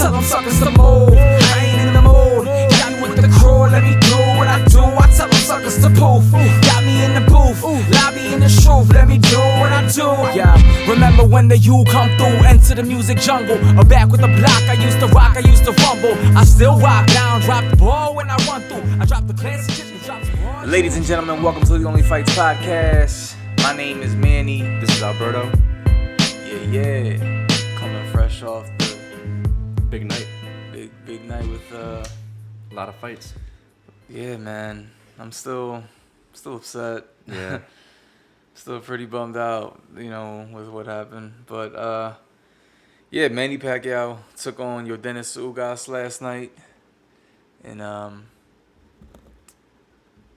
tell them suckers to move. I ain't in the mood. Got me with the crew, let me do what I do. I tell them suckers to poof. Got me in the booth, lobby in the truth. Let me do what I do. Yeah, remember when the U come through, enter the music jungle. Or back with the block, I used to rock, I used to fumble. I still rock down, drop the ball when I run through. I drop the classic shit and drop the ball. Ladies and gentlemen, welcome to the OnlyFights Podcast. My name is Manny. This is Alberto. Yeah. Coming fresh off the Big night. Big night with a lot of fights. Yeah, man. I'm still upset. Yeah. Still pretty bummed out, with what happened. But yeah, Manny Pacquiao took on Yordenis Ugas last night. And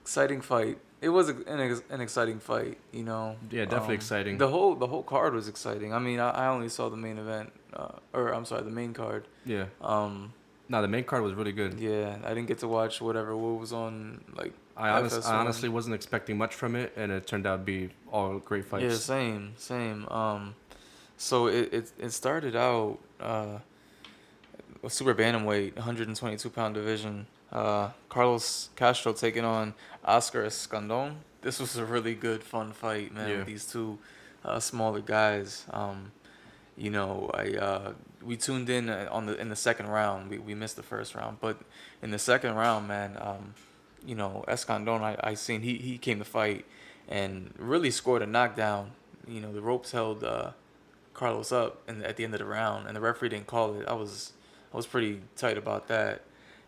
exciting fight. It was an exciting fight, Yeah, definitely exciting. The whole card was exciting. I mean, I only saw the main event, the main card. Yeah. No, the main card was really good. Yeah, I didn't get to watch what was on, like. I honestly wasn't expecting much from it, and it turned out to be all great fights. Yeah, same. So it started out a super bantamweight, 122-pound division. Carlos Castro taking on Oscar Escandon. This was a really good, fun fight, man. Yeah. With these two smaller guys. We tuned in in the second round. We missed the first round, but in the second round, man, Escandon, I seen he came to fight and really scored a knockdown. The ropes held Carlos up at the end of the round, and the referee didn't call it. I was pretty tight about that.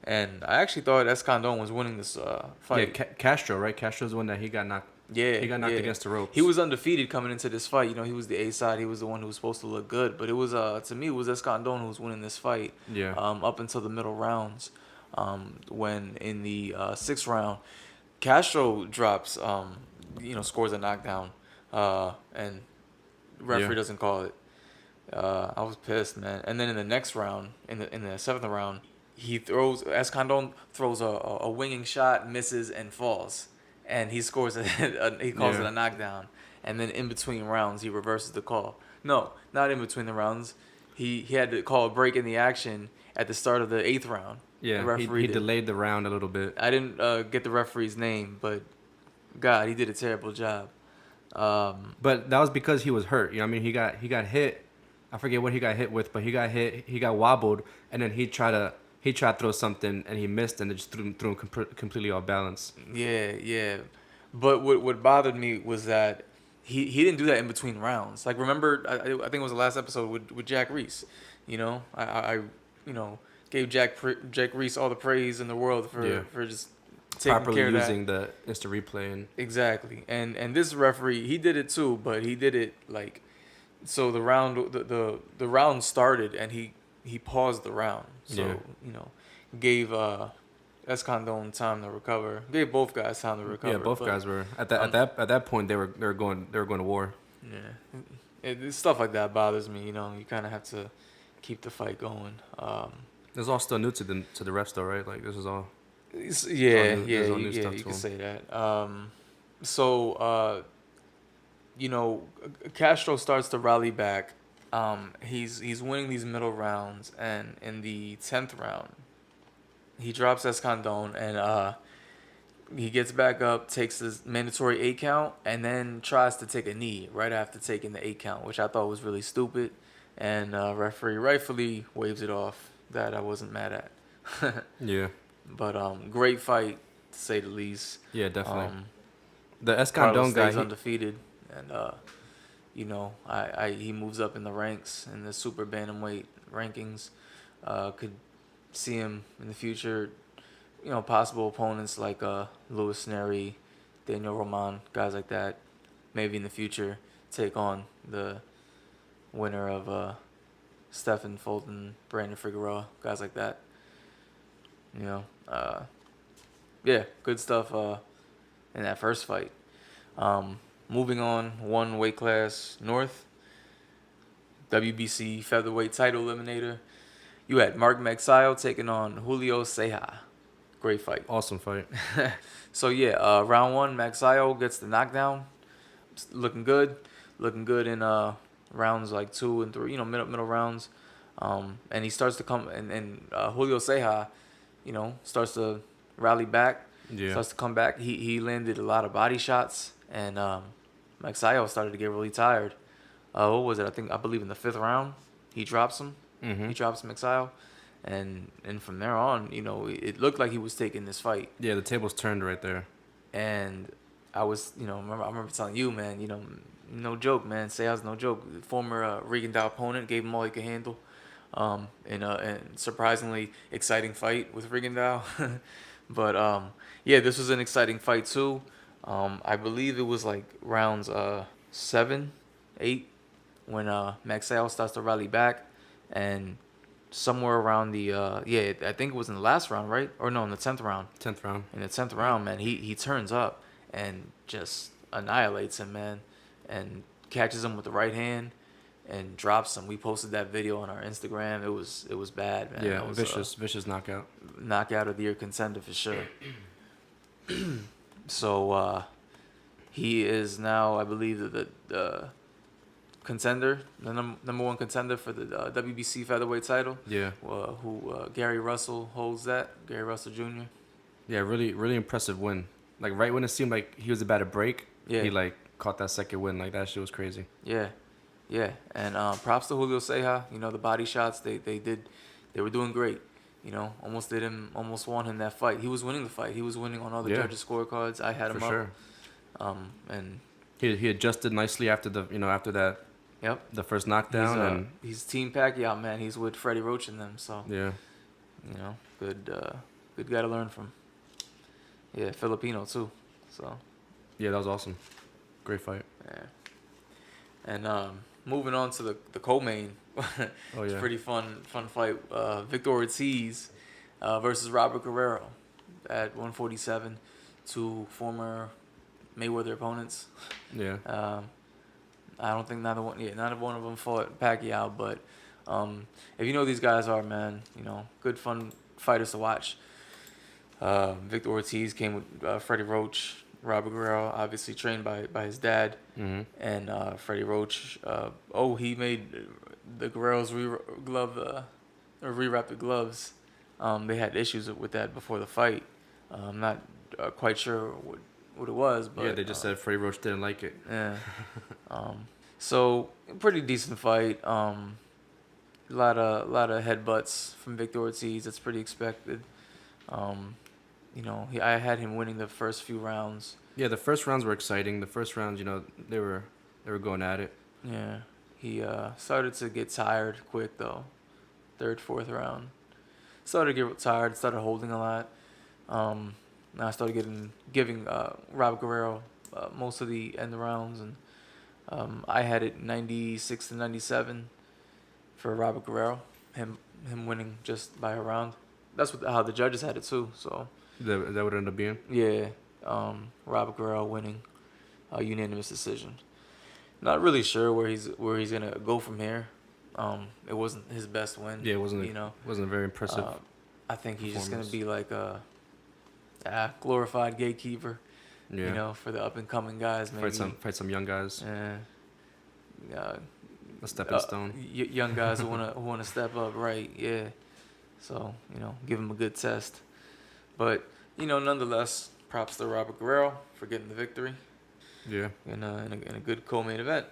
And I actually thought Escandon was winning this fight. Yeah, Castro, right? Castro's the one that he got knocked. Yeah, he got knocked against the ropes. He was undefeated coming into this fight. He was the A side. He was the one who was supposed to look good. But it was to me, it was Escandon who was winning this fight. Yeah. Up until the middle rounds, when in the sixth round, Castro drops, scores a knockdown, and referee doesn't call it. I was pissed, man. And then in the next round, in the seventh round, Escandon throws a winging shot, misses, and falls. And he scores he calls it a knockdown. And then in between rounds, he reverses the call. No, not in between the rounds. He had to call a break in the action at the start of the eighth round. Yeah, he delayed the round a little bit. I didn't get the referee's name, but God, he did a terrible job. But that was because he was hurt. He got hit. I forget what he got hit with, but he got hit. He got wobbled, and then he tried to throw something, and he missed, and it just threw him completely off balance. Yeah. But what bothered me was that he didn't do that in between rounds. Like, remember, I think it was the last episode with Jack Reese. I gave Jack Reese all the praise in the world for just taking properly care of using the instant replay. And exactly. And this referee, he did it too, but he did it like, so the round started and he paused the round. So, gave Escandon time to recover. Gave both guys time to recover. Yeah, both guys were at that point they were going to war. Yeah. Stuff like that bothers me, You kind of have to keep the fight going. This is all still new to the refs though, right? Like, this is all you can say that. Castro starts to rally back. He's winning these middle rounds, and in the 10th round, he drops Escandon, and he gets back up, takes his mandatory 8 count, and then tries to take a knee right after taking the 8 count, which I thought was really stupid, and referee rightfully waves it off. That I wasn't mad at. Yeah. But great fight, to say the least. Yeah, definitely. The Escandon guy, he's undefeated, and he moves up in the ranks in the super bantamweight rankings. Could see him in the future. Possible opponents like Luis Neri, Daniel Roman, guys like that. Maybe in the future take on the winner of Stephen Fulton, Brandon Figueroa, guys like that. Good stuff in that first fight. Moving on, one weight class north, WBC featherweight title eliminator. You had Magsayo taking on Julio Ceja. Great fight. Awesome fight. So round one, Magsayo gets the knockdown. Looking good in rounds like 2 and 3, middle rounds. And he starts to come, and Julio Ceja, starts to rally back, starts to come back. He landed a lot of body shots, and Magsayo started to get really tired. What was it? I believe in the 5th round, he drops him. Mm-hmm. He drops Magsayo, and from there on, it looked like he was taking this fight. Yeah, the tables turned right there. And I was, I remember telling you, man, no joke, man. Ceja's no joke. Former Regan opponent, gave him all he could handle. In a surprisingly exciting fight with Rigondeaux. But yeah, this was an exciting fight too. I believe it was like rounds 7, 8 when Magsayo starts to rally back, and somewhere around the I think it was in the last round, right? Or no, in the 10th round. 10th round. In the 10th round, man, he turns up and just annihilates him, man, and catches him with the right hand and drops him. We posted that video on our Instagram. It was bad, man. Yeah, it was, vicious knockout. Knockout of the year contender for sure. So he is now, I believe, the contender, the number one contender for the WBC featherweight title. Yeah. Who Gary Russell holds that? Gary Russell Jr. Yeah, really impressive win. Like right when it seemed like he was about to break, Yeah. he like caught that second win. Like that shit was crazy. Yeah. And props to Julio Ceja. The body shots they were doing great. Almost won him that fight. He was winning the fight. He was winning on all the judges' scorecards. I had him for up. Sure. And he adjusted nicely after that. Yep. The first knockdown, and he's Team Pacquiao, man. He's with Freddie Roach and them. So yeah. Good guy to learn from. Yeah, Filipino too. So yeah, that was awesome. Great fight. yeah. And moving on to the co-main. Oh yeah. It's a pretty fun fight. Victor Ortiz versus Robert Guerrero at 147. Two former Mayweather opponents. Yeah. I don't think neither one of them fought Pacquiao, but if you know who these guys are, man, good fun fighters to watch. Victor Ortiz came with Freddie Roach. Robert Guerrero, obviously trained by his dad, and Freddie Roach. He made the Guerreros rewrap the gloves. They had issues with that before the fight. I'm not quite sure what it was, but yeah, they just said Freddie Roach didn't like it. Yeah. So pretty decent fight. A lot of headbutts from Victor Ortiz. That's pretty expected. I had him winning the first few rounds. Yeah, the first rounds were exciting. The first rounds, they were going at it. Yeah, he started to get tired quick though. 3rd, 4th round, started to get tired. Started holding a lot. Now I started giving Robert Guerrero most of the end rounds, and I had it 96-97 for Robert Guerrero. Him winning just by a round. That's how the judges had it too. So. That would end up being? Yeah, Robert Guerrero winning, unanimous decision. Not really sure where he's gonna go from here. It wasn't his best win. Yeah, it wasn't. Wasn't very impressive. I think he's just gonna be like a glorified gatekeeper. Yeah. For the up and coming guys, maybe Fight some young guys. Yeah. A stepping stone. Young guys who wanna step up, right? Yeah. So give him a good test. But nonetheless, props to Robert Guerrero for getting the victory. Yeah. In a good co-main event.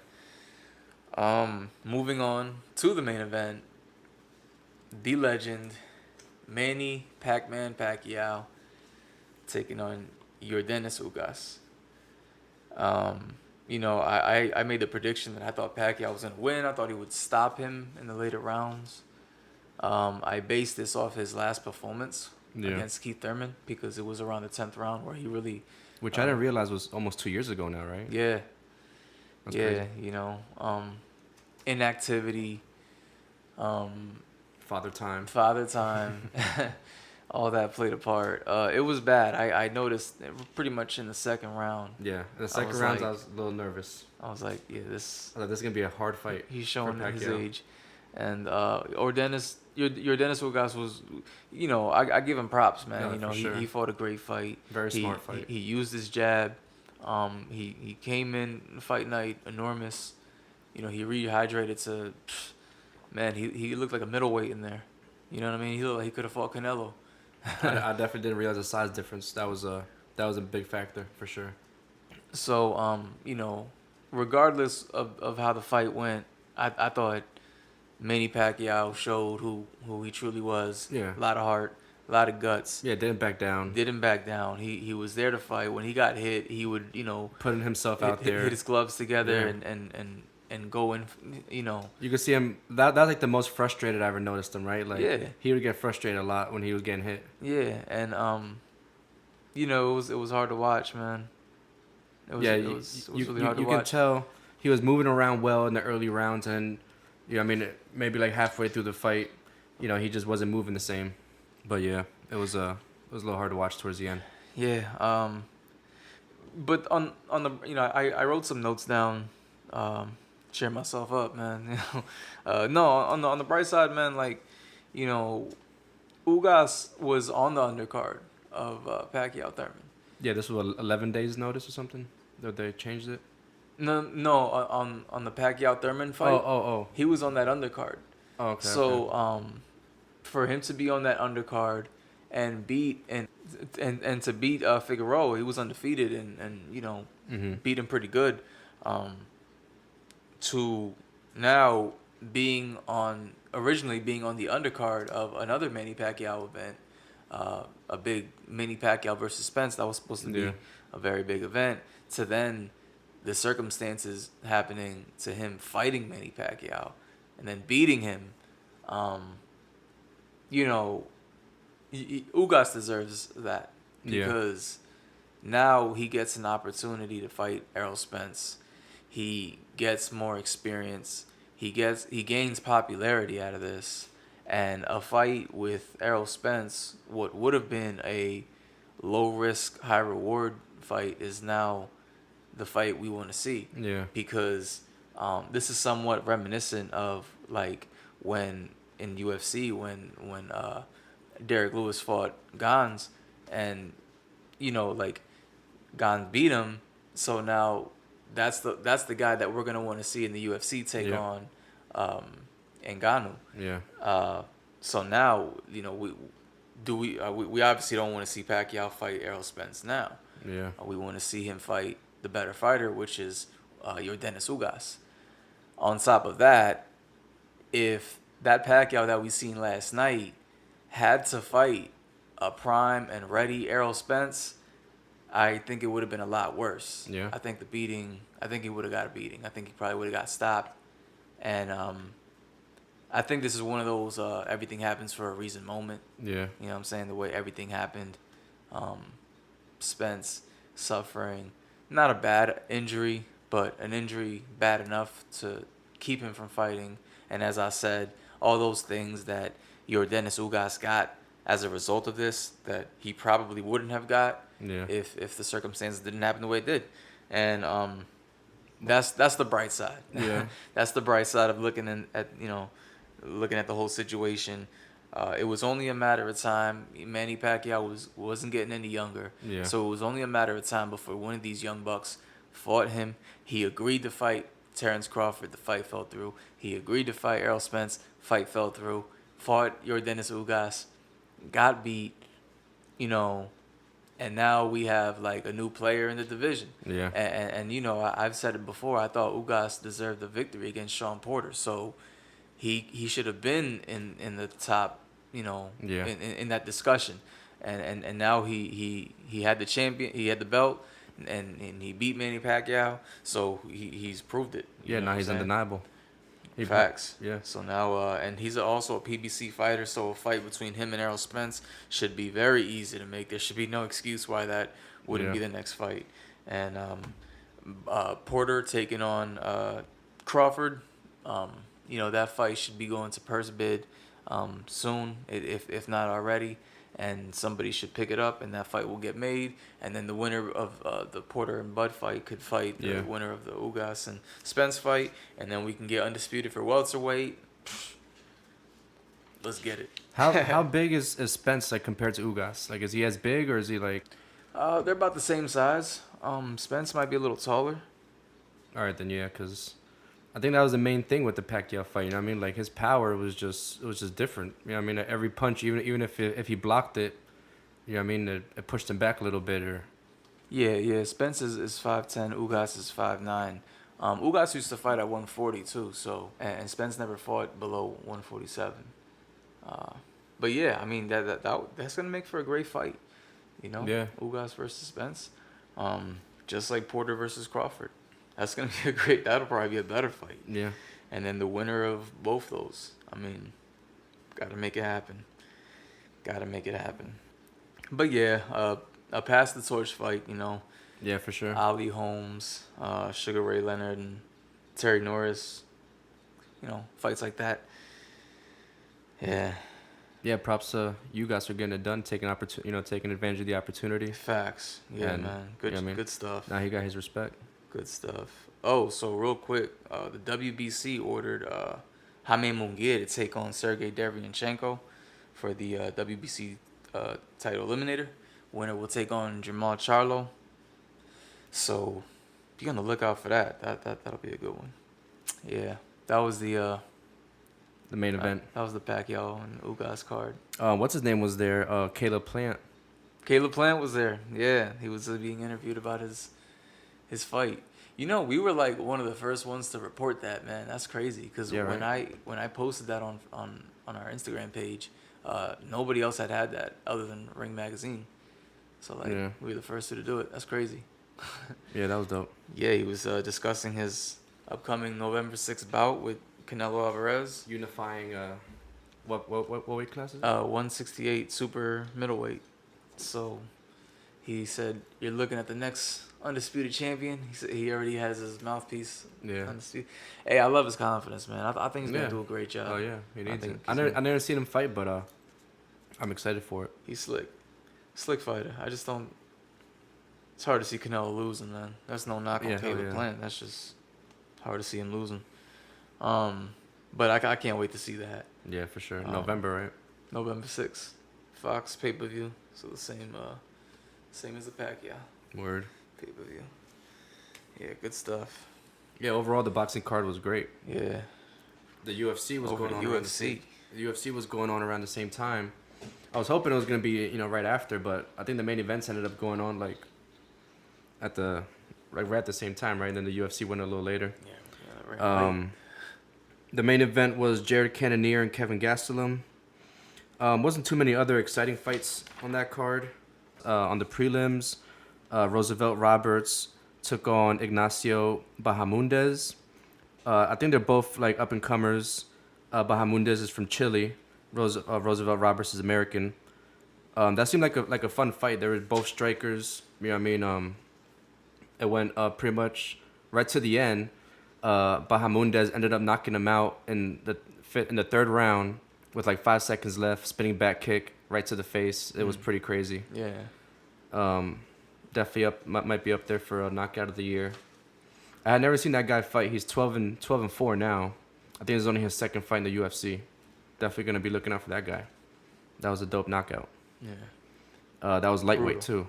Moving on to the main event, the legend Manny Pac-Man Pacquiao taking on Yordenis Ugas. I made the prediction that I thought Pacquiao was gonna win. I thought he would stop him in the later rounds. I based this off his last performance against Keith Thurman because it was around the 10th round where he really... Which I didn't realize was almost 2 years ago now, right? Yeah. That's crazy. Inactivity. Father time. All that played a part. It was bad. I noticed pretty much in the 2nd round. Yeah, in the second round, I was a little nervous. I was like, yeah, this... I thought this is going to be a hard fight. He's showing his age. And Yordenis Ugas was, I give him props, man. No, he fought a great fight. Very smart fight. He used his jab. He came in fight night enormous. He rehydrated to man, he looked like a middleweight in there. You know what I mean? He looked like he could have fought Canelo. I definitely didn't realize the size difference. That was a big factor for sure. So, regardless of how the fight went, I thought Manny Pacquiao showed who he truly was. Yeah. A lot of heart, a lot of guts. Yeah, didn't back down. Didn't back down. He was there to fight. When he got hit, he would, Putting himself out there. hit his gloves together Yeah. and go in, You could see him. That's like the most frustrated I ever noticed him. Right? Like Yeah. he would get frustrated a lot when he was getting hit. Yeah, and it was hard to watch, man. It was really hard to you watch. can tell he was moving around well in the early rounds, and maybe like halfway through the fight, he just wasn't moving the same. But yeah, it was a little hard to watch towards the end. Yeah. But on the I wrote some notes down, cheer myself up, man. No, on the bright side, man. Like, Ugas was on the undercard of Pacquiao Thurman. Yeah, this was 11 days notice or something. That they changed it. No, on the Pacquiao Thurman fight. Oh. He was on that undercard. Oh, okay. So, okay. For him to be on that undercard and beat and to beat Figueroa, he was undefeated and beat him pretty good. To now originally being on the undercard of another Manny Pacquiao event, a big Manny Pacquiao versus Spence that was supposed to be a very big event, to then the circumstances happening to him fighting Manny Pacquiao and then beating him. Ugas deserves that because now he gets an opportunity to fight Errol Spence. He gets more experience. He gains popularity out of this, and a fight with Errol Spence, what would have been a low risk, high reward fight, is now the fight we want to see. Yeah. Because this is somewhat reminiscent of like when in UFC when Derek Lewis fought Gans, and like Gans beat him, so now that's the guy that we're gonna want to see in the UFC take on Ngannou. Yeah. So now we obviously don't want to see Pacquiao fight Errol Spence now. Yeah. We want to see him fight the better fighter, which is Yordenis Ugas. On top of that, if that Pacquiao that we seen last night had to fight a prime and ready Errol Spence, I think it would have been a lot worse. Yeah. I think he would have got a beating. I think he probably would have got stopped. And I think this is one of those everything happens for a reason moment. Yeah. You know what I'm saying? The way everything happened. Spence suffering, not a bad injury, but an injury bad enough to keep him from fighting. And as I said, all those things that Yordenis Ugas got as a result of this that he probably wouldn't have got if the circumstances didn't happen the way it did. And that's the bright side. Yeah. That's the bright side of looking at the whole situation. It was only a matter of time. Manny Pacquiao wasn't getting any younger. Yeah. So it was only a matter of time before one of these young bucks fought him. He agreed to fight Terrence Crawford. The fight fell through. He agreed to fight Errol Spence. Fight fell through. Fought Yordenis Ugas. Got beat. And now we have like a new player in the division. Yeah. And I've said it before. I thought Ugas deserved the victory against Sean Porter. So he should have been in the top, in that discussion. And now he had the champion, he had the belt, and he beat Manny Pacquiao. So he's proved it. Yeah, now he's undeniable. Facts. Yeah. So now, and he's also a PBC fighter, so a fight between him and Errol Spence should be very easy to make. There should be no excuse why that wouldn't be the next fight. And Porter taking on Crawford, that fight should be going to purse bid soon, if not already. And somebody should pick it up, and that fight will get made. And then the winner of the Porter and Bud fight could fight the winner of the Ugas and Spence fight, and then we can get undisputed for welterweight. Let's get it. How big is Spence like compared to Ugas? Like, is he as big or is he like? They're about the same size. Spence might be a little taller. All right, then because I think that was the main thing with the Pacquiao fight. You know what I mean? Like his power was just different. You know what I mean? Every punch, even if he blocked it, you know what I mean, it pushed him back a little bit. Or Yeah. Spence is 5'10", Ugas is 5'9". Ugas used to fight at 140 too, so and Spence never fought below 147. But yeah, I mean that's gonna make for a great fight, you know. Yeah. Ugas versus Spence, just like Porter versus Crawford. That's gonna be a great. That'll probably be a better fight. yeah, And then the winner of both those, I mean, gotta make it happen. Gotta make it happen. But yeah, a pass the torch fight, you know. yeah, for sure. Ali Holmes, Sugar Ray Leonard, and Terry Norris. You know, fights like that. Yeah. Yeah, props to you guys for getting it done, taking advantage of the opportunity. Facts. Yeah, And, man. Good, you know what I mean? good stuff. Now he got his respect. Good stuff. Oh, so real quick, the WBC ordered Jaime Munguia to take on Sergey Derevyanchenko for the WBC title eliminator. Winner will take on Jamal Charlo. So be on the lookout for that. That'll be a good one. Yeah, that was the main event. That was the Pacquiao and Ugas card. What's his name was there? Caleb Plant. Caleb Plant was there. Yeah, he was being interviewed about his fight. You know, we were like one of the first ones to report that, man. That's crazy. Because when I posted that on our Instagram page, nobody else had that other than Ring Magazine. So we were the first two to do it. That's crazy. Yeah, that was dope. Yeah, he was discussing his upcoming November 6th bout with Canelo Alvarez. Unifying what weight classes? 168 super middleweight. So he said, "You're looking at the next undisputed champion." He said he already has his mouthpiece. Yeah. Undisputed. Hey, I love his confidence, man. I think he's gonna do a great job. Oh yeah, he needs it. I never seen him fight, but I'm excited for it. He's slick fighter. I just don't. It's hard to see Canelo losing, man. That's no knock on Caleb Plant. That's just hard to see him losing. But I can't wait to see that. Yeah, for sure. November, right? November 6th, Fox pay-per-view. So the same as the Pacquiao Word. pay-per-view. Yeah, good stuff. Yeah, overall the boxing card was great. Yeah. The UFC was going on. UFC. The UFC was going on around the same time. I was hoping it was gonna be right after, but I think the main events ended up going on like right at the same time, right? And then the UFC went a little later. Yeah, right. The main event was Jared Cannonier and Kelvin Gastelum. Wasn't too many other exciting fights on that card. On the prelims, Roosevelt Roberts took on Ignacio Bahamondes. I think they're both like up and comers. Bahamondes is from Chile. Roosevelt Roberts is American. That seemed like a fun fight. They were both strikers. You know what I mean? It went pretty much right to the end. Bahamondes ended up knocking him out in the third round with like 5 seconds left. Spinning back kick right to the face. It was pretty crazy. Yeah. Definitely might be up there for a knockout of the year. I had never seen that guy fight. He's 12-4 now. I think it's only his second fight in the UFC. Definitely gonna be looking out for that guy. That was a dope knockout. Yeah. That was lightweight too.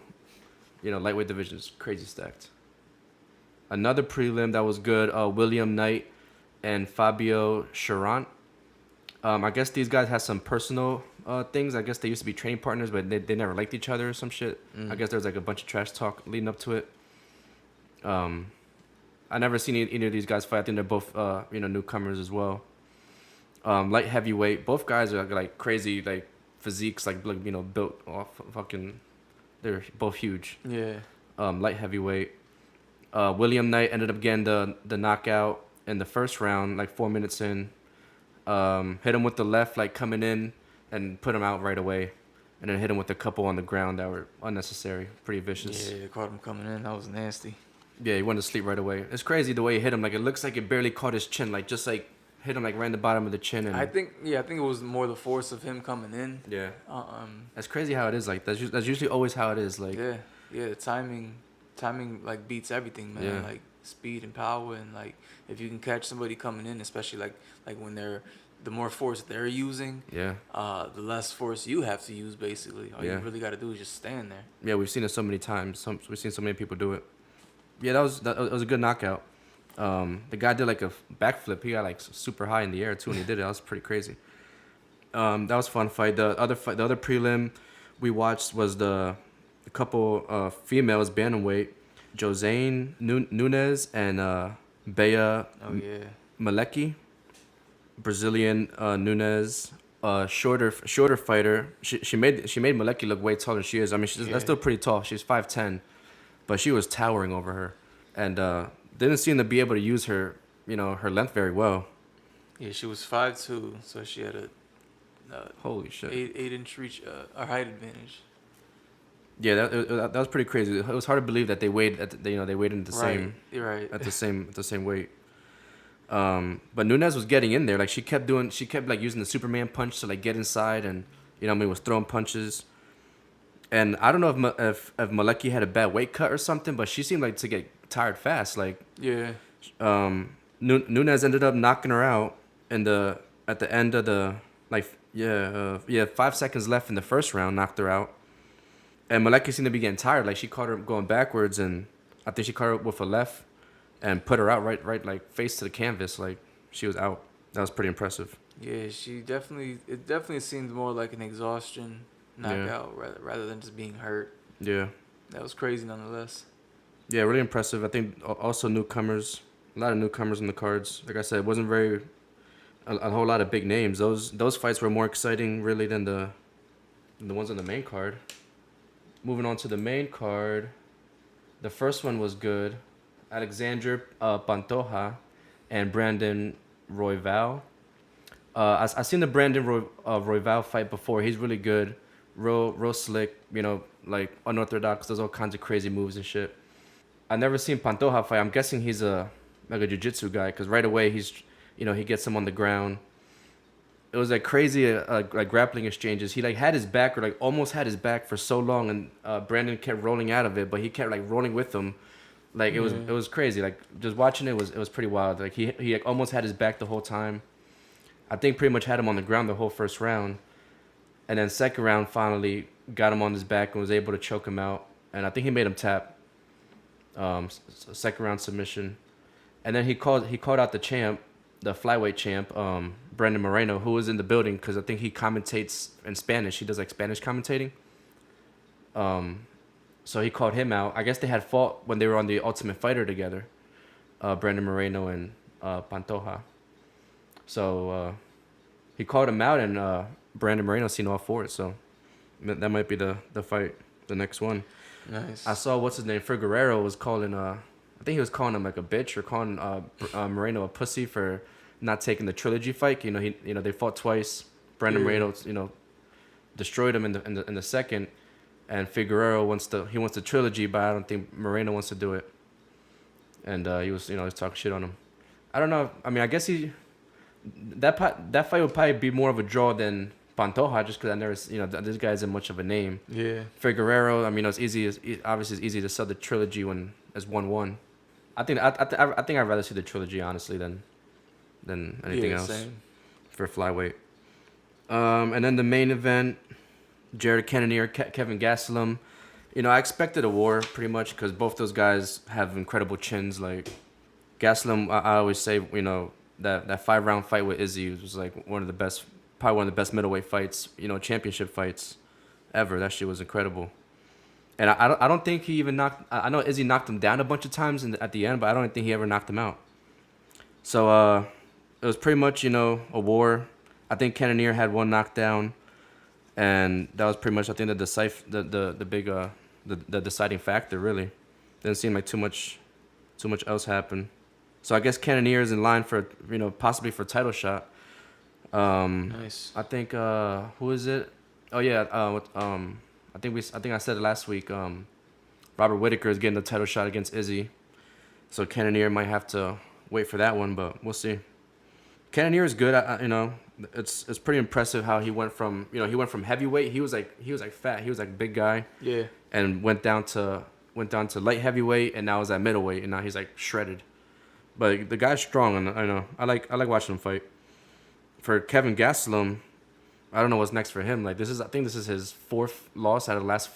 Lightweight division is crazy stacked. Another prelim that was good. William Knight and Fabio Cherant. I guess these guys had some personal things. I guess they used to be training partners, but they never liked each other or some shit. I guess there was like a bunch of trash talk leading up to it. I never seen either of these guys fight. I think they're both newcomers as well. Light heavyweight. Both guys are like crazy like physiques, like built off fucking. They're both huge. Yeah. Light heavyweight. William Knight ended up getting the knockout in the first round, like 4 minutes in. Hit him with the left, like coming in, and put him out right away. And then hit him with a couple on the ground that were unnecessary, pretty vicious. Yeah, caught him coming in. That was nasty. Yeah, he went to sleep right away. It's crazy the way he hit him. Like, it looks like it barely caught his chin. Like, just like hit him like right in the bottom of the chin. And I think it was more the force of him coming in. Yeah. That's crazy how it is. Like, that's usually always how it is. Like. Yeah. The timing like beats everything, man. Yeah. Like speed and power, and like if you can catch somebody coming in, especially like when they're the more force they're using, yeah, the less force you have to use. Basically, all you really got to do is just stand there. Yeah, we've seen it so many times. We've seen so many people do it. Yeah, that was a good knockout. The guy did like a backflip. He got like super high in the air too, and he did it. That was pretty crazy. That was a fun fight. The other prelim we watched was the couple females bantamweight, Josane Nunes and Bea Oh yeah. Malecki, Brazilian Nunes, shorter fighter. She made Malecki look way taller than she is. I mean, that's still pretty tall. She's 5'10", but she was towering over her, and didn't seem to be able to use her her length very well. Yeah, she was 5'2", so she had a Holy shit. 8-inch reach, a height advantage. Yeah, that was pretty crazy. It was hard to believe that they weighed they weighed in the Right. same You're right. at the same weight. But Nunes was getting in there. Like she kept like using the Superman punch to like get inside, and was throwing punches. And I don't know if Malecki had a bad weight cut or something, but she seemed like to get tired fast. Like Yeah. Nunes ended up knocking her out at the end of the 5 seconds left in the first round, knocked her out. And Malecki seemed to be getting tired. Like she caught her going backwards, and I think she caught her with a left, and put her out right like face to the canvas. Like she was out. That was pretty impressive. Yeah, it definitely seemed more like an exhaustion knockout rather than just being hurt. Yeah. That was crazy nonetheless. Yeah, really impressive. I think also newcomers, a lot of newcomers in the cards. Like I said, it wasn't a whole lot of big names. Those fights were more exciting really than the ones on the main card. Moving on to the main card, the first one was good. Alexander Pantoja and Brandon Royval. I seen the Brandon Royval fight before. He's really good, real slick. Like unorthodox. Does all kinds of crazy moves and shit. I never seen Pantoja fight. I'm guessing he's like a jiu-jitsu guy, because right away he gets him on the ground. It was like crazy like grappling exchanges. He like had his back, or like almost had his back for so long, and Brandon kept rolling out of it, but he kept like rolling with him. Like it was crazy. Like just watching it was pretty wild. Like he like, almost had his back the whole time. I think pretty much had him on the ground the whole first round, and then second round finally got him on his back and was able to choke him out. And I think he made him tap. Second round submission, and then he called out the champ, the flyweight champ, Brandon Moreno, who was in the building, because I think he commentates in Spanish. He does like Spanish commentating. So he called him out. I guess they had fought when they were on the Ultimate Fighter together, Brandon Moreno and Pantoja. So he called him out, and Brandon Moreno seen all for it. So that might be the fight, the next one. Nice. I saw what's his name, Guerrero was calling I think he was calling him like a bitch, or calling Moreno a pussy for not taking the trilogy fight. They fought twice. Brandon Moreno destroyed him in the second, and Figueroa wants the trilogy, but I don't think Moreno wants to do it. And he was talking shit on him. I don't know. I mean, I guess that fight would probably be more of a draw than Pantoja, just because I never, this guy isn't much of a name. Yeah. Figueroa, I mean, it's easy to sell the trilogy as 1-1. I think I'd rather see the trilogy, honestly, than anything else. Same. For flyweight. And then the main event, Cannonier, Kelvin Gastelum. I expected a war pretty much, because both those guys have incredible chins. Like Gastelum, I always say, that 5-round fight with Izzy was like probably one of the best middleweight fights, championship fights ever. That shit was incredible. And I don't think he even knocked. I know Izzy knocked him down a bunch of times at the end, but I don't think he ever knocked him out. So it was pretty much a war. I think Cannonier had one knockdown, and that was pretty much, I think, the deciding factor. Really, didn't seem like too much else happened. So I guess Cannonier is in line for possibly for a title shot. Nice. I think who is it? Oh yeah, I think I said it last week. Robert Whittaker is getting the title shot against Izzy, so Cannonier might have to wait for that one, but we'll see. Cannonier is good. It's pretty impressive how he went from heavyweight. He was like fat. He was like big guy. Yeah. And went down to light heavyweight, and now he's at middleweight, and now he's like shredded. But the guy's strong, and I know I like watching him fight. For Kelvin Gastelum, I don't know what's next for him. Like I think this is his 4th loss out of the last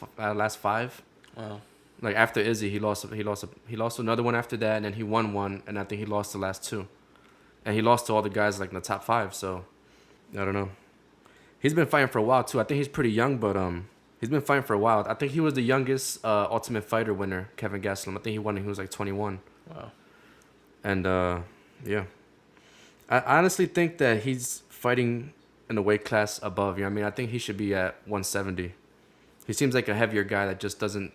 5. Wow. Like after Izzy, he lost another one after that, and then he won one, and I think he lost the last two, and he lost to all the guys like in the top 5. So I don't know. He's been fighting for a while too. I think he's pretty young, but he's been fighting for a while. I think he was the youngest Ultimate Fighter winner, Kevin Gastelum. I think he won when he was like 21. Wow. And yeah, I honestly think that he's fighting in the weight class above. You know what I mean? I think he should be at 170. He seems like a heavier guy that just doesn't,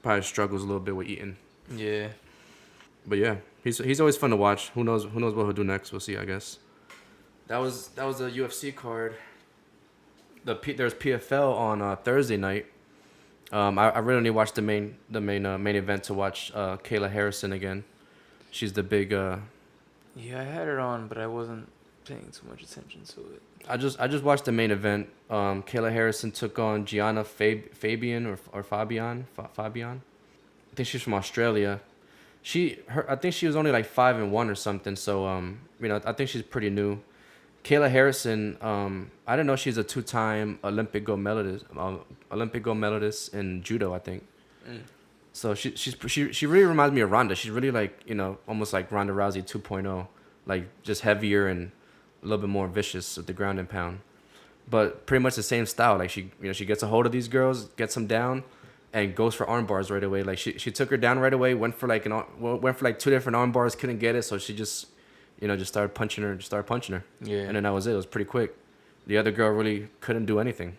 probably struggles a little bit with eating. Yeah. But yeah, he's always fun to watch. Who knows what he'll do next? We'll see, I guess. That was the UFC card. There's PFL on Thursday night. I really only watched the main event to watch Kayla Harrison again. She's the big. Yeah, I had it on, but I wasn't paying too much attention to it. I just watched the main event. Kayla Harrison took on Gianna Fabian or Fabian. I think she's from Australia. I think she was only like 5-1 or something. So I think she's pretty new. Kayla Harrison, I didn't know she's a 2-time Olympic gold medalist in judo, I think. Mm. So she really reminds me of Ronda. She's really like, almost like Ronda Rousey 2.0, like just heavier and a little bit more vicious with the ground and pound. But pretty much the same style. Like she gets a hold of these girls, gets them down, and goes for arm bars right away. Like she took her down right away, went for like 2 different arm bars, couldn't get it, so she just started punching her. Yeah. And then that was it. It was pretty quick. The other girl really couldn't do anything.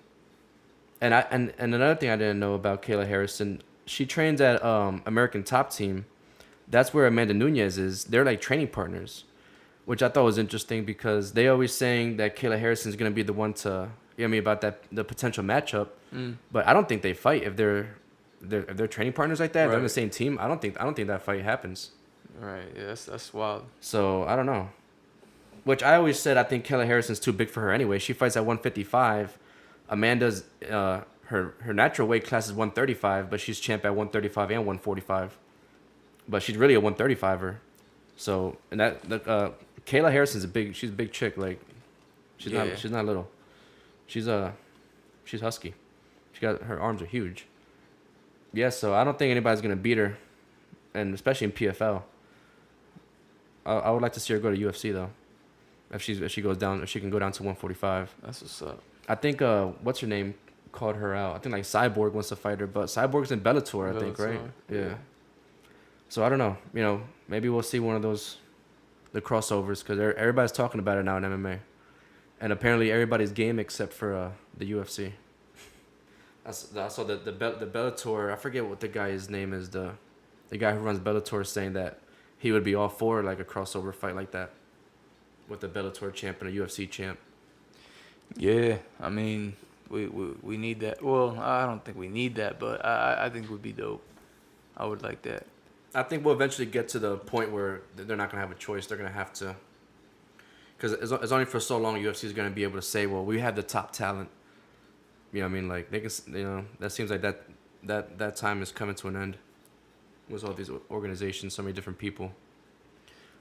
And another thing I didn't know about Kayla Harrison, she trains at American Top Team. That's where Amanda Nunes is. They're like training partners, which I thought was interesting because they always saying that Kayla Harrison is going to be the one to, about the potential matchup. Mm. But I don't think they fight if they're training partners like that. Right. They're on the same team. I don't think that fight happens. Right. Yeah, that's wild. So I don't know. Which I always said I think Kayla Harrison's too big for her anyway. She fights at 155. Amanda's her natural weight class is 135, but she's champ at 135 and 145. But she's really a 135er. So and Kayla Harrison's she's a big chick. Like she's not little. She's husky. Her arms are huge. Yeah, so I don't think anybody's gonna beat her, and especially in PFL. I would like to see her go to UFC though. If she goes down, if she can go down to 145. That's what's up. I think what's her name called her out. I think like Cyborg wants to fight her, but Cyborg's in Bellator, I think, right? Yeah. So I don't know. Maybe we'll see one of the crossovers because everybody's talking about it now in MMA, and apparently everybody's game except for the UFC. I saw the Bellator. I forget what the guy's name is. The guy who runs Bellator is saying that he would be all for like a crossover fight like that with the Bellator champ and a UFC champ. Yeah, I mean, we need that. Well, I don't think we need that, but I think it would be dope. I would like that. I think we'll eventually get to the point where they're not going to have a choice. They're going to have to, because it's only for so long UFC is going to be able to say, well, we have the top talent. You know what I mean? Like they can, that seems like that time is coming to an end. With all these organizations, so many different people.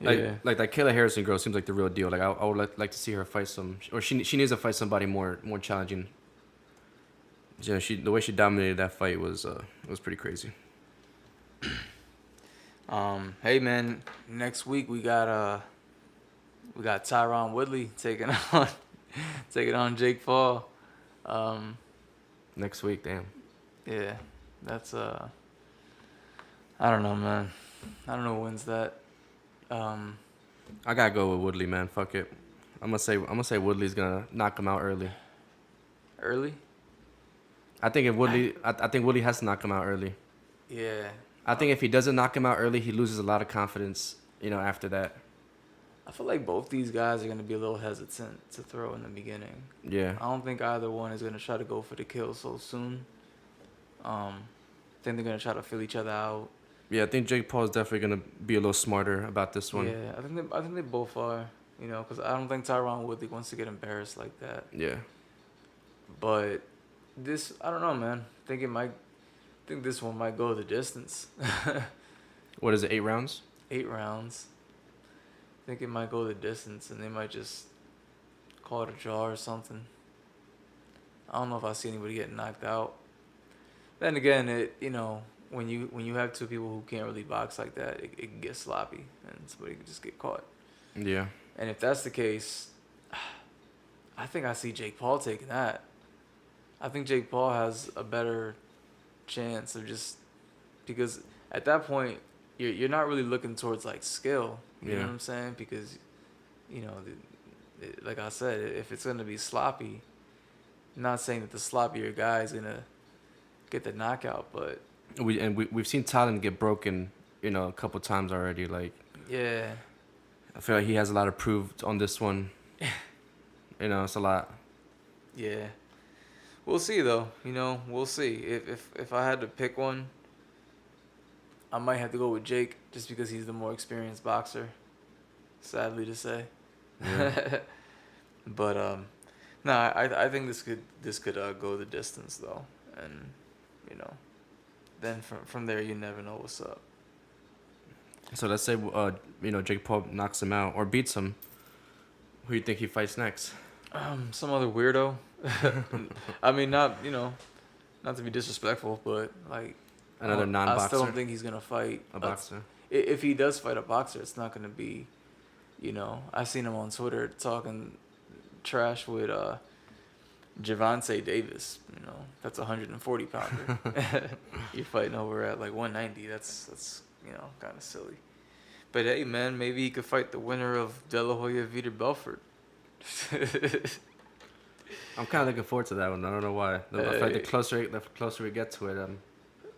Like that Kayla Harrison girl seems like the real deal. Like I would like to see her fight she needs to fight somebody more challenging. The way she dominated that fight was pretty crazy. Hey man, next week we got Tyron Woodley taking on Jake Paul. Next week, damn. Yeah, that's I don't know, man. I don't know who wins that. I gotta go with Woodley, man. Fuck it. I'm gonna say Woodley's gonna knock him out early. Early? I think Woodley has to knock him out early. Yeah. I think if he doesn't knock him out early, he loses a lot of confidence. After that. I feel like both these guys are gonna be a little hesitant to throw in the beginning. Yeah. I don't think either one is gonna try to go for the kill so soon. I think they're gonna try to feel each other out. Yeah, I think Jake Paul is definitely gonna be a little smarter about this one. Yeah, I think they both are. Because I don't think Tyron Woodley wants to get embarrassed like that. Yeah. But this, I don't know, man. I think this one might go the distance. What is it? 8 rounds? 8 rounds. I think it might go the distance, and they might just call it a draw or something. I don't know if I see anybody getting knocked out. Then again, when you have two people who can't really box like that, it can get sloppy and somebody can just get caught. Yeah. And if that's the case, I think I see Jake Paul taking that. I think Jake Paul has a better chance of just because at that point you're not really looking towards like skill. You know what I'm saying? Because like I said, if it's gonna be sloppy, I'm not saying that the sloppier guy is gonna get the knockout, but we've seen Tylen get broken, a couple times already. Like, yeah, I feel like he has a lot of proof on this one. It's a lot. Yeah, we'll see though. We'll see. If I had to pick one, I might have to go with Jake just because he's the more experienced boxer. Sadly to say. Yeah. But no, I think this could go the distance though, and then from there you never know what's up. So let's say Jake Paul knocks him out or beats him. Who do you think he fights next? Some other weirdo. I mean, not to be disrespectful, but like another non-boxer. I still don't think he's gonna fight a boxer. If he does fight a boxer, it's not gonna be, I seen him on Twitter talking trash with Javante Davis. That's a 140 pounder. You're fighting over at like 190. That's kind of silly. But hey, man, maybe he could fight the winner of De La Hoya Vitor Belfort. I'm kind of looking forward to that one. I don't know why. The closer we get to it, I'm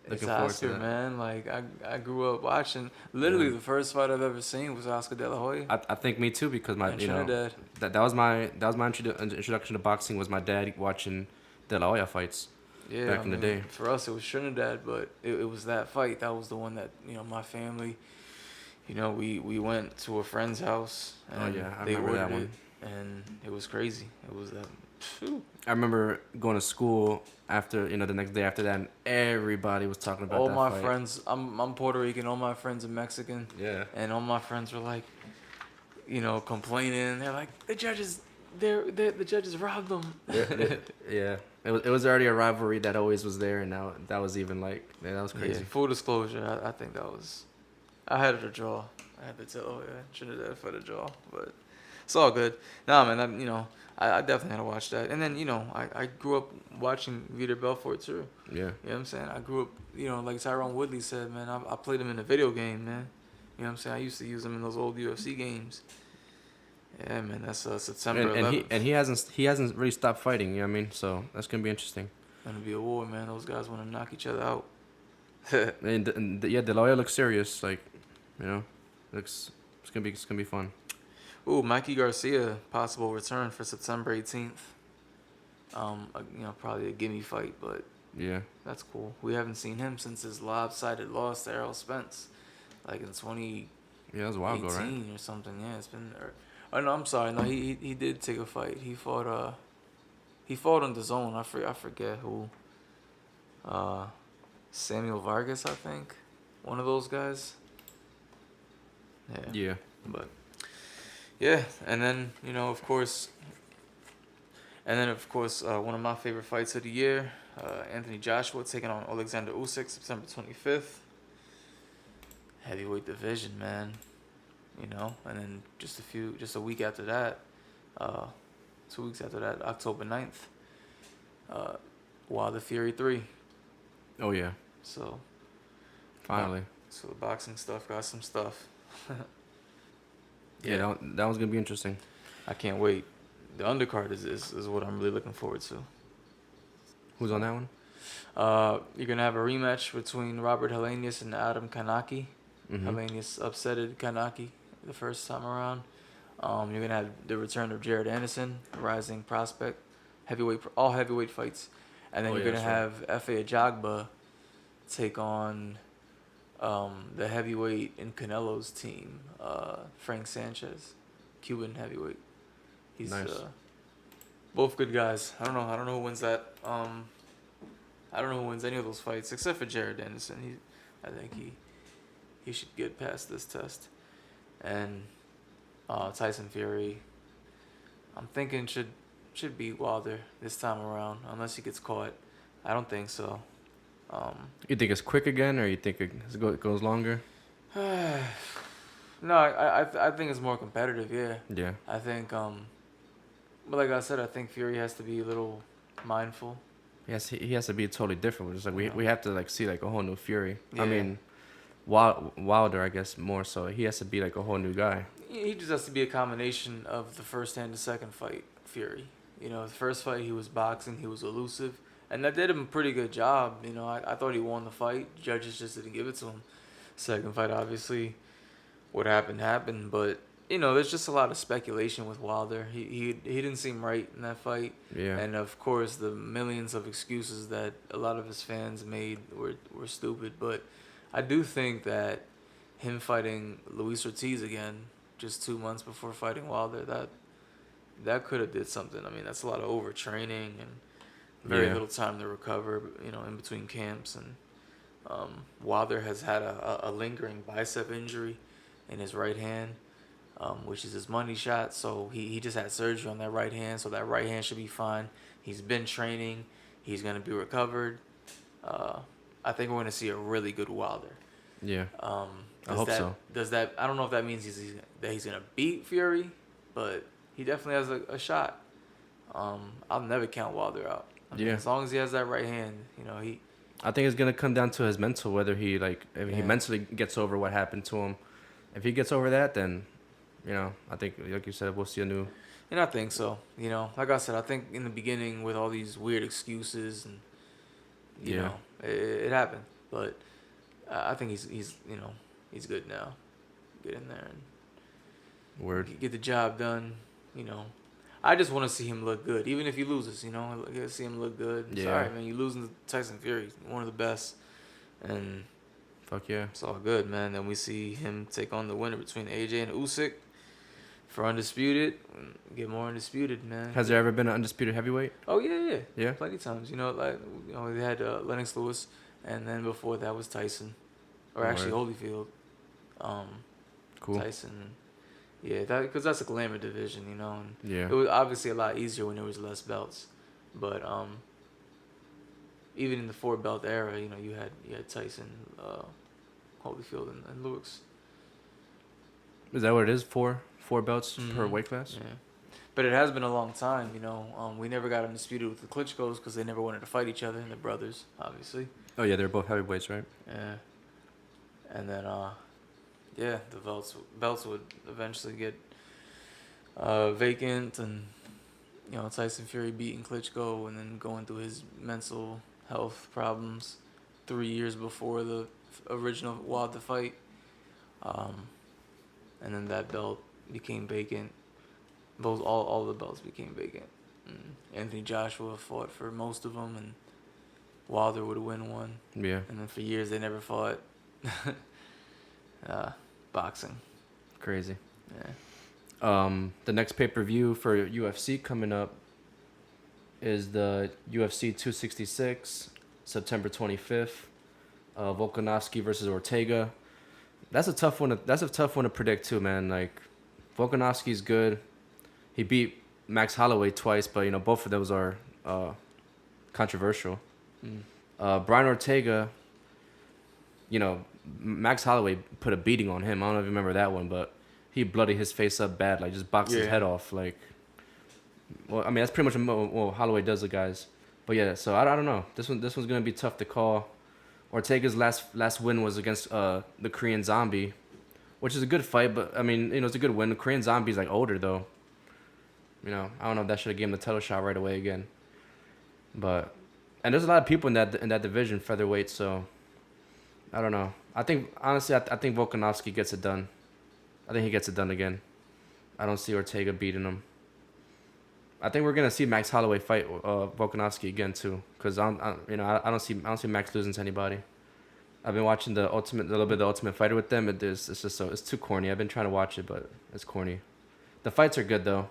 looking forward to that. Man. Like I grew up watching. Literally, the first fight I've ever seen was Oscar De La Hoya. I think me too because my Trinidad. That was my introduction to boxing was my dad watching De La Hoya fights. Yeah, back in the day. For us, it was Trinidad, but it was that fight. That was the one that my family. We went to a friend's house. And I they remember that one. It, and it was crazy. It was that. Phew. I remember going to school after the next day after that, and everybody was talking about all that my fight. friends. I'm Puerto Rican. All my friends are Mexican. Yeah. And all my friends were like, complaining. They're like, the judges robbed them. Yeah. It was already a rivalry that always was there, and now that was even that was crazy. Yeah, full disclosure, I think that was. I had it a draw. I had to tell Trinidad for the draw, but it's all good. Nah, man, I definitely had to watch that. And then, I grew up watching Vitor Belfort too. Yeah. You know what I'm saying? I grew up, like Tyrone Woodley said, man, I played him in a video game, man. You know what I'm saying? I used to use him in those old UFC games. Yeah, man, that's September 11th. And he hasn't really stopped fighting, you know what I mean? So that's going to be interesting. Gonna be a war, man. Those guys want to knock each other out. and De La Hoya looks serious, like, it's gonna be fun. Ooh, Mikey Garcia, possible return for September 18th. Probably a gimme fight, but yeah, that's cool. We haven't seen him since his lopsided loss to Errol Spence, like in 2018 that was a while ago, right? or something. Yeah, it's been. Oh no, I'm sorry. No, he did take a fight. He fought on DAZN. I forget who. Samuel Vargas, I think, one of those guys. Yeah. But yeah, and then of course, one of my favorite fights of the year, Anthony Joshua taking on Alexander Usyk, September 25th. Heavyweight division, man. And then just a week after that, 2 weeks after that, October 9th, Wilder Fury 3. Oh yeah. So finally. So the boxing stuff got some stuff. Yeah, that was gonna be interesting. I can't wait. The undercard is what I'm really looking forward to. Who's on that one? You're gonna have a rematch between Robert Helenius and Adam Kanaki. Mm-hmm. Helenius upsetted Kanaki the first time around. You're gonna have the return of Jared Anderson, rising prospect, all heavyweight fights, and then you're gonna have Efe Ajagba take on the heavyweight in Canelo's team, Frank Sanchez, Cuban heavyweight. He's nice. Both good guys. I don't know who wins that. I don't know who wins any of those fights except for Jared Anderson. I think he should get past this test. And Tyson Fury, I'm thinking should beat Wilder this time around unless he gets caught. I don't think so. You think it's quick again, or you think it goes longer? No, I think it's more competitive. Yeah. Yeah. I think but like I said, I think Fury has to be a little mindful. He has to be totally different. It's like You know? we have to like see like a whole new Fury. Yeah. I mean, Wilder, I guess more so. He has to be like a whole new guy. He just has to be a combination of the first and the second fight, Fury. You know, the first fight he was boxing, he was elusive, and that did him a pretty good job. You know, I thought he won the fight. Judges just didn't give it to him. Second fight, obviously, what happened, but you know, there's just a lot of speculation with Wilder. He didn't seem right in that fight. Yeah. And of course, the millions of excuses that a lot of his fans made were stupid. But I do think that him fighting Luis Ortiz again, just 2 months before fighting Wilder, that could have did something. I mean, that's a lot of overtraining and very little time to recover. You know, in between camps, and Wilder has had a lingering bicep injury in his right hand. Which is his money shot. So he just had surgery on that right hand, so that right hand should be fine. He's been training. He's going to be recovered. I think we're going to see a really good Wilder. Yeah. I hope so. Does that? I don't know if that means he's going to beat Fury, but he definitely has a shot. I'll never count Wilder out. I mean, as long as he has that right hand, you know, I think it's going to come down to his mental, whether he he mentally gets over what happened to him. If he gets over that, then you know, I think, like you said, we'll see a new... And I think so. You know, like I said, I think in the beginning with all these weird excuses and, you know, it happened. But I think he's you know, he's good now. Get in there and get the job done, you know. I just want to see him look good, even if he loses, you know. I get to see him look good. Yeah. Sorry, man, you're losing to Tyson Fury, one of the best. And... Fuck yeah. It's all good, man. Then we see him take on the winner between AJ and Usyk. For undisputed, get more undisputed, man. Has there ever been an undisputed heavyweight? Oh yeah. Plenty times, you know. Like they had Lennox Lewis, and then before that was Tyson, or actually Holyfield. Cool. Tyson, yeah, because that's a glamour division, you know. And yeah. It was obviously a lot easier when there was less belts, but even in the 4-belt era, you know, you had Tyson, Holyfield, and Lewis. Is that what it is? Four belts per weight class? Yeah. But it has been a long time, you know. We never got undisputed with the Klitschko's because they never wanted to fight each other, and they're brothers, obviously. Oh, yeah, they're both heavyweights, right? Yeah. And then, the belts would eventually get vacant, and, you know, Tyson Fury beating Klitschko and then going through his mental health problems 3 years before the original Wilder fight. And then that belt became vacant. All the belts became vacant. Anthony Joshua fought for most of them, and Wilder would win one. Yeah. And then for years they never fought. Boxing. Crazy. Yeah. The next pay-per-view for UFC coming up is the UFC 266, September 25th. Volkanovski versus Ortega. That's a tough one to predict too, man. Like, Volkanovski's good. He beat Max Holloway twice, but you know both of those are controversial. Brian Ortega, you know, Max Holloway put a beating on him. I don't know if you remember that one, but he bloodied his face up bad, like just boxed his head off. Like, well, I mean that's pretty much what Holloway does to guys. But yeah, so I don't know. This one's gonna be tough to call. Ortega's last win was against the Korean Zombie, which is a good fight, but I mean, you know, it's a good win. The Korean Zombie's like older though. You know, I don't know if that should have given him the title shot right away again. But and there's a lot of people in that division, featherweight, so I don't know. I think honestly, I think Volkanovski gets it done. I think he gets it done again. I don't see Ortega beating him. I think we're gonna see Max Holloway fight Volkanovski again too, because I don't see Max losing to anybody. I've been watching a little bit of the Ultimate Fighter with them. It's too corny. I've been trying to watch it, but it's corny. The fights are good though.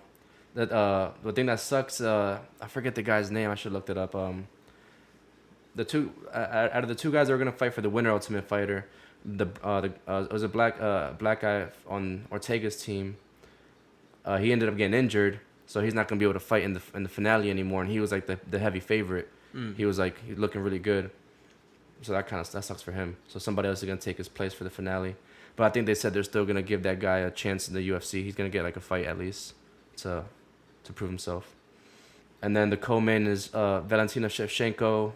The thing that sucks, I forget the guy's name. I should have looked it up. The two out of the two guys that were gonna fight for the winner Ultimate Fighter, it was a black guy on Ortega's team. He ended up getting injured. So he's not gonna be able to fight in the finale anymore, and he was like the heavy favorite. He was like looking really good. So that sucks for him. So somebody else is gonna take his place for the finale. But I think they said they're still gonna give that guy a chance in the UFC. He's gonna get like a fight at least to prove himself. And then the co-main is Valentina Shevchenko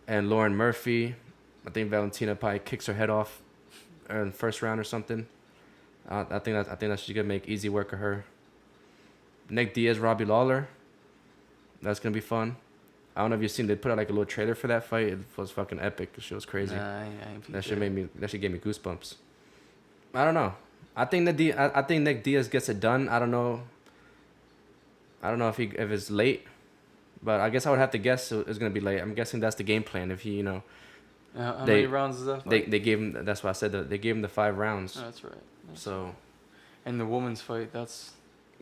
and Lauren Murphy. I think Valentina probably kicks her head off in the first round or something. I think that she's gonna make easy work of her. Nick Diaz, Robbie Lawler. That's gonna be fun. I don't know if you've seen. They put out like a little trailer for that fight. It was fucking epic. The shit was crazy. Nah, I ain't that shit gave me goosebumps. I don't know. I think Nick Diaz gets it done. I don't know if it's late, but I guess I would have to guess it's gonna be late. I'm guessing that's the game plan. If he, how many rounds is that fight? They gave him. That's why I said that they gave him the 5 rounds. Oh, that's right. So. And the women's fight, that's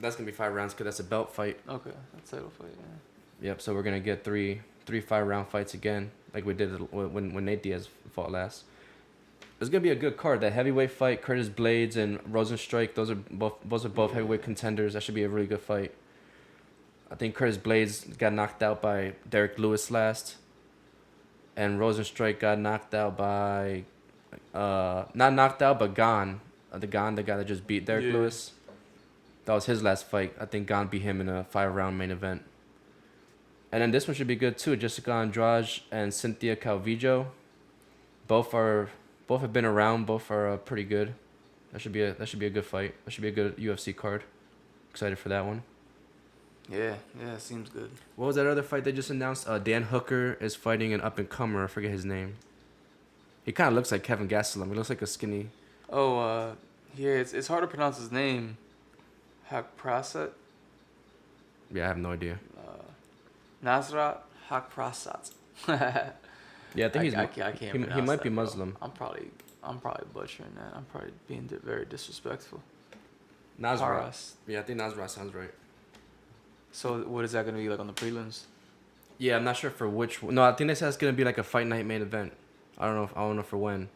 gonna be 5 rounds because that's a belt fight. Okay, that's title fight. Yeah. Yep. So we're gonna get three 5-round fights again, like we did when Nate Diaz fought last. It's gonna be a good card. That heavyweight fight, Curtis Blades and Rosenstruik. Those are both heavyweight contenders. That should be a really good fight. I think Curtis Blades got knocked out by Derek Lewis last, and Rosenstruik got knocked out by, not knocked out but Gane. The guy that just beat Derek Lewis. That was his last fight. I think Gane beat him in a 5-round main event. And then this one should be good too. Jessica Andrade and Cynthia Calvillo. Both have been around. Both are pretty good. That should be a good fight. That should be a good UFC card. Excited for that one. Yeah, seems good. What was that other fight they just announced? Dan Hooker is fighting an up-and-comer. I forget his name. He kind of looks like Kevin Gastelum. He looks like a skinny... Oh, yeah, it's hard to pronounce his name. Hakprasat? Yeah, I have no idea. Nasrat Hakprasat. Yeah, I think I can't pronounce he might that, be Muslim. Bro. I'm probably butchering that. I'm probably being very disrespectful. Nasrat. Yeah, I think Nasrat sounds right. So what is that going to be like on the prelims? Yeah, I'm not sure for which one. No, I think they said it's going to be like a fight night main event. I don't know for when.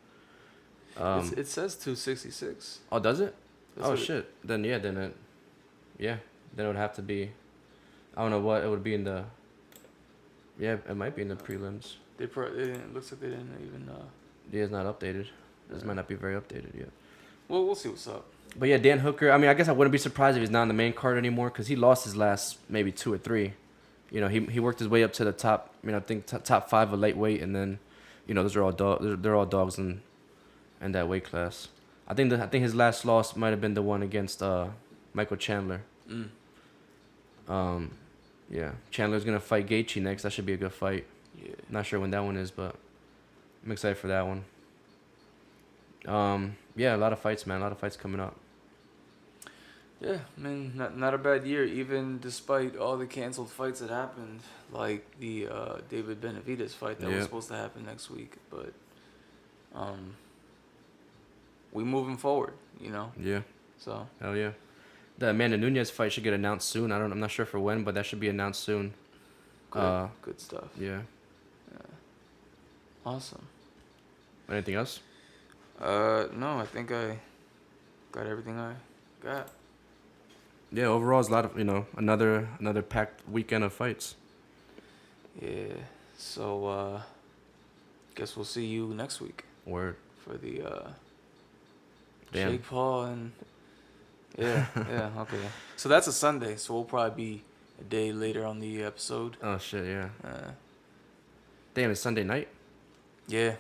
It says 266. Oh, does it? That's shit. Then it would have to be. I don't know what it would be in the. Yeah, it might be in the prelims. It looks like they didn't even. Yeah, it's not updated. This might not be very updated yet. Well, we'll see what's up. But yeah, Dan Hooker. I mean, I guess I wouldn't be surprised if he's not on the main card anymore because he lost his last maybe 2 or 3. He worked his way up to the top. I think top 5 of lightweight, and then, those are all they're all dogs in that weight class. I think his last loss might have been the one against Michael Chandler. Yeah, Chandler's gonna fight Gaethje next. That should be a good fight. Yeah. Not sure when that one is, but I'm excited for that one. Yeah, a lot of fights, man. A lot of fights coming up. Yeah, I mean, not a bad year, even despite all the canceled fights that happened, like the David Benavidez fight that was supposed to happen next week. But we moving forward, Yeah. So. Hell yeah. The Amanda Nunes fight should get announced soon. I'm not sure for when, but that should be announced soon. Good stuff. Yeah. Awesome. Anything else? No, I think I got everything I got. Yeah, overall, it's a lot of another packed weekend of fights. Yeah. So guess we'll see you next week. Word. For the Damn. Jake Paul and yeah, okay. So that's a Sunday, so we'll probably be a day later on the episode. Oh shit, yeah. Damn, it's Sunday night? Yeah,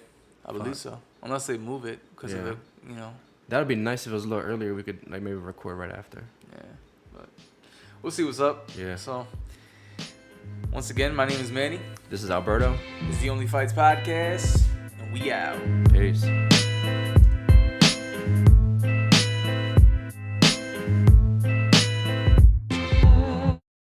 I believe so. Unless they move it because of it, That would be nice if it was a little earlier. We could maybe record right after. Yeah, but we'll see what's up. Yeah. So once again, my name is Manny. This is Alberto. It's the OnlyFights Podcast, and we out. Peace.